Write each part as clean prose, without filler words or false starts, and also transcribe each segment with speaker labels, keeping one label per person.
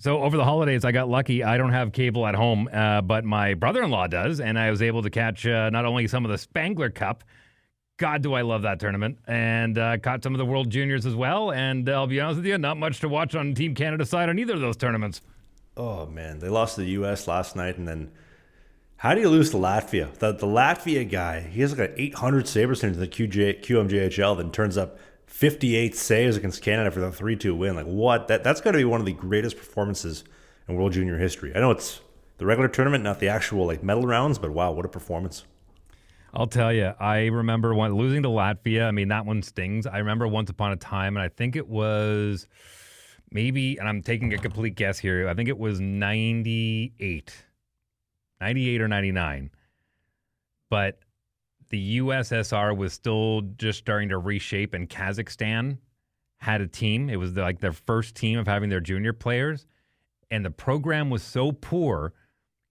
Speaker 1: So over the holidays, I got lucky. I don't have cable at home, but my brother-in-law does, and I was able to catch not only some of the Spangler Cup. God, do I love that tournament, and caught some of the World Juniors as well. And I'll be honest with you, not much to watch on Team Canada side on either of those tournaments.
Speaker 2: Oh man, they lost to the U.S. last night, and then how do you lose to Latvia? The Latvia guy, he has like an 800 save percentage in the QMJHL, then turns up 58 saves against Canada for the 3-2 win. Like what? That's got to be one of the greatest performances in World Junior history. I know it's the regular tournament, not the actual like medal rounds, but wow, what a performance!
Speaker 1: I'll tell you, I remember losing to Latvia. I mean, that one stings. I remember once upon a time, and I think it was maybe, and I'm taking a complete guess here, I think it was 98 or 99. But the USSR was still just starting to reshape, and Kazakhstan had a team. It was like their first team of having their junior players, and the program was so poor,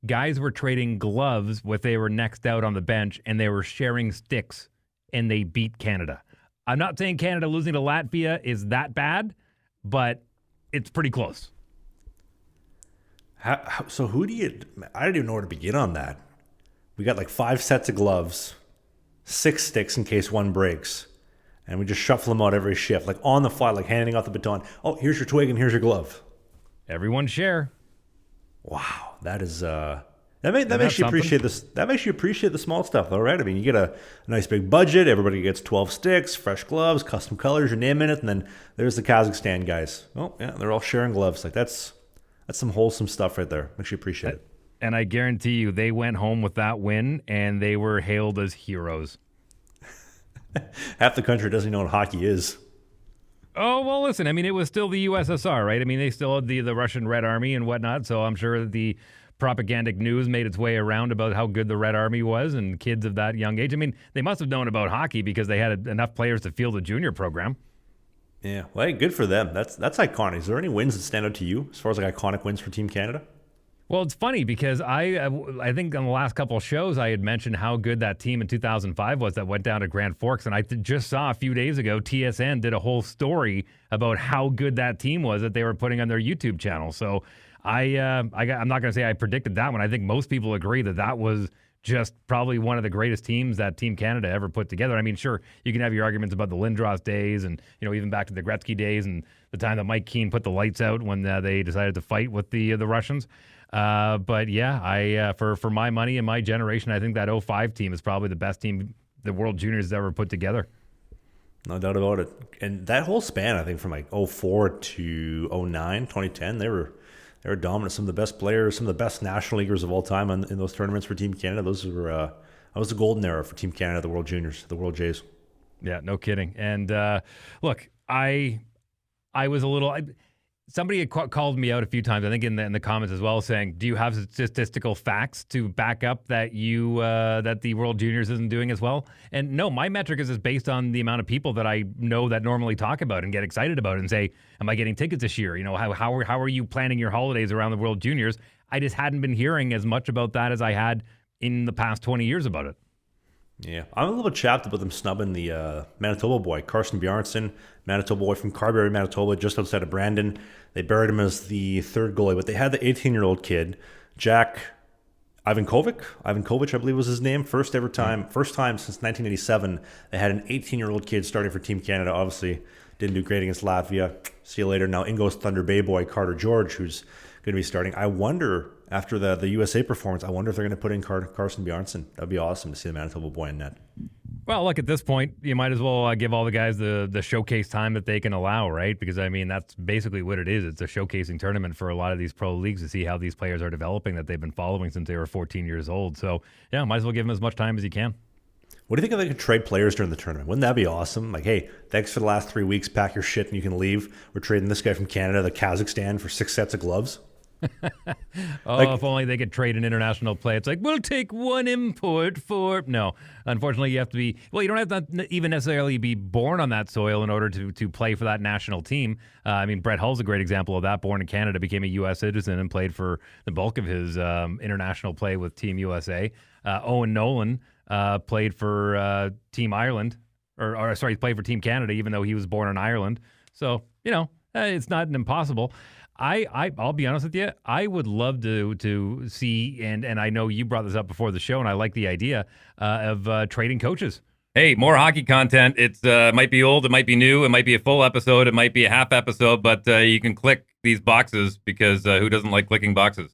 Speaker 1: guys were trading gloves when they were next out on the bench, and they were sharing sticks, and they beat Canada. I'm not saying Canada losing to Latvia is that bad, but it's pretty close.
Speaker 2: So who do you? I don't even know where to begin on that. We got like 5 sets of gloves, 6 sticks in case one breaks, and we just shuffle them out every shift, like on the fly, like handing off the baton. Oh, here's your twig and here's your glove.
Speaker 1: Everyone share.
Speaker 2: Wow, that is that makes you appreciate this. That makes you appreciate the small stuff, though, right? I mean, you get a nice big budget. Everybody gets 12 sticks, fresh gloves, custom colors, your name in it, and then there's the Kazakhstan guys. Oh yeah, they're all sharing gloves. Like that's some wholesome stuff right there. Makes you appreciate it.
Speaker 1: And I guarantee you, they went home with that win, and they were hailed as heroes.
Speaker 2: Half the country doesn't know what hockey is.
Speaker 1: Oh, well, listen, I mean, it was still the USSR, right? I mean, they still had the Russian Red Army and whatnot, so I'm sure that the propagandic news made its way around about how good the Red Army was and kids of that young age. I mean, they must have known about hockey because they had enough players to field a junior program.
Speaker 2: Yeah, well, hey, good for them. That's iconic. Is there any wins that stand out to you as far as like iconic wins for Team Canada?
Speaker 1: Well, it's funny because I think on the last couple of shows I had mentioned how good that team in 2005 was that went down to Grand Forks, and I just saw a few days ago TSN did a whole story about how good that team was that they were putting on their YouTube channel. So I'm not going to say I predicted that one. I think most people agree that that was just probably one of the greatest teams that Team Canada ever put together. I mean, sure, you can have your arguments about the Lindros days and, even back to the Gretzky days and the time that Mike Keane put the lights out when they decided to fight with the Russians. But yeah, for my money and my generation, I think that '05 team is probably the best team the World Juniors has ever put together.
Speaker 2: No doubt about it. And that whole span, I think from like '04 to '09, 2010, they were dominant. Some of the best players, some of the best national leaguers of all time in those tournaments for Team Canada. That was the golden era for Team Canada, the World Juniors, the World Jays.
Speaker 1: Yeah, no kidding. And look, I was a little. Somebody had called me out a few times, I think in the comments as well, saying, "Do you have statistical facts to back up that that the World Juniors isn't doing as well?" And no, my metric is based on the amount of people that I know that normally talk about and get excited about it and say, "Am I getting tickets this year? How are you planning your holidays around the World Juniors?" I just hadn't been hearing as much about that as I had in the past 20 years about it.
Speaker 2: Yeah, I'm a little chapped about them snubbing the Manitoba boy, Carson Bjarnason, Manitoba boy from Carberry, Manitoba, just outside of Brandon. They buried him as the third goalie, but they had the 18-year-old kid, Jack Ivankovic, I believe was his name. First time since 1987, they had an 18-year-old kid starting for Team Canada. Obviously, didn't do great against Latvia. See you later. Now in goes Thunder Bay boy, Carter George, who's going to be starting. I wonder, after the USA performance, I wonder if they're going to put in Carson Bjarnason. That'd be awesome to see the Manitoba boy in net.
Speaker 1: Well, look, at this point, you might as well give all the guys the showcase time that they can allow, right? Because, I mean, that's basically what it is. It's a showcasing tournament for a lot of these pro leagues to see how these players are developing that they've been following since they were 14 years old. So, yeah, might as well give them as much time as you can.
Speaker 2: What do you think if they could trade players during the tournament? Wouldn't that be awesome? Like, hey, thanks for the last 3 weeks. Pack your shit and you can leave. We're trading this guy from Canada to Kazakhstan for 6 sets of gloves.
Speaker 1: If only they could trade an international play. It's like, we'll take one import for... No, unfortunately, you have to be... Well, you don't have to even necessarily be born on that soil in order to play for that national team. I mean, Brett Hull's a great example of that. Born in Canada, became a U.S. citizen and played for the bulk of his international play with Team USA. Owen Nolan played for Team Ireland. He played for Team Canada, even though he was born in Ireland. So, it's not an impossible. I'll be honest with you. I would love to see, and I know you brought this up before the show, and I like the idea of trading coaches.
Speaker 3: Hey, more hockey content. It's might be old, it might be new, it might be a full episode, it might be a half episode, but you can click these boxes because who doesn't like clicking boxes?